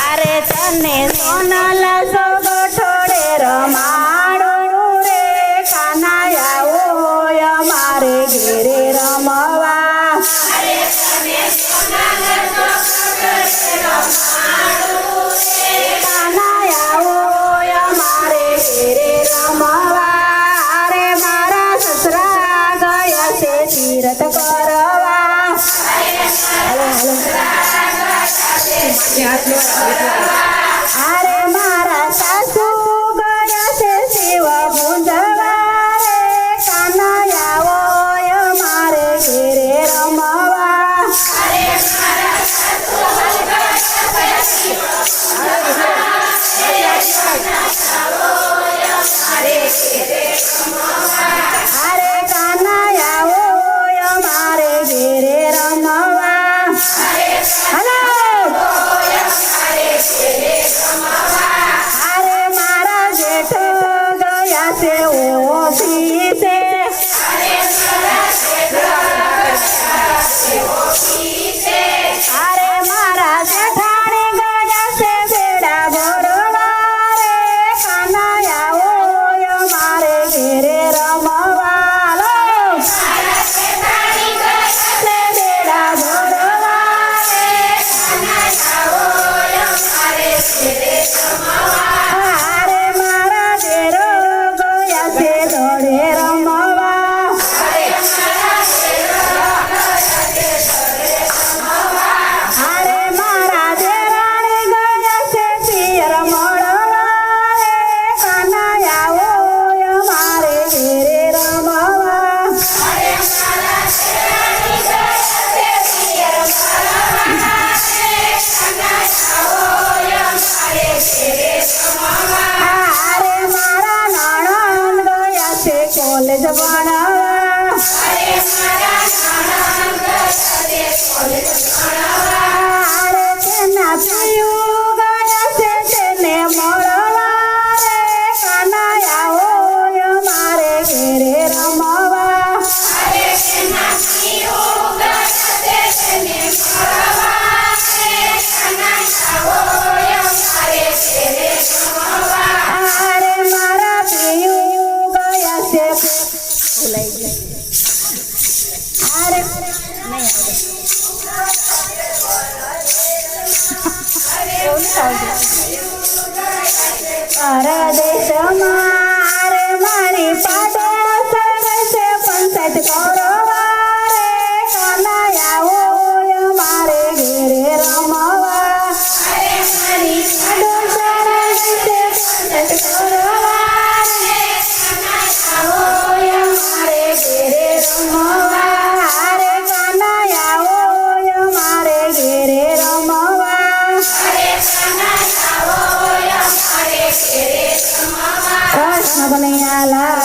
અરે તને સોનલ સોગઠોડે રમાડું રે કાનાયા હોય મારે ઘેરે રમવા. કાનાયા હોય મારે ઘેરે રમવા. અરે મારા સસરા ગયા છે તીરથ કરવા. અરે મારા સાસુ ગયા છે શિવ પૂંજવા રે કાનાયા હોય મારે ઘેરે રમવા. અરે કાનાયા હોય મારે ઘેરે રમવા. હલો. અરે મારા જેઠ ગયા છે ઓફિસે. અરે મારા જેઠાણી ગયા છે બેડા ભરવા રે કાનાયા હોય મારે ઘેરે રમવા. બેડા ભરવા રે અરે મારા દેરો ગયા છે દોડે રમવા. અરે મારા દેરાણી ગયા છે પિયર મળવા રે કાનાયા હોય મારે ઘેરે રમવા. અરે મારા નણંદ ગયા છે કોલેજ ભણવા. અરે તેના પિયું ગયા છે તેને મળવા રે કાનાયા હોય મારે ઘેરે રમવા. અરે મારા પિયું ગયા છે અરે પરદેશમાં અરે મારી પાડોશ છે પંચાયત કરવા રે કાનાયા હોય મારે ઘેરે રમવા. મારી પાડોશ છે પંચાયત કરવા રે કાનાયા હોય મારે ઘેરે રમવા. અરે કાનાયા હોય મારે ઘેરે રમવા. કૃષ્ણ કનૈયા લાલ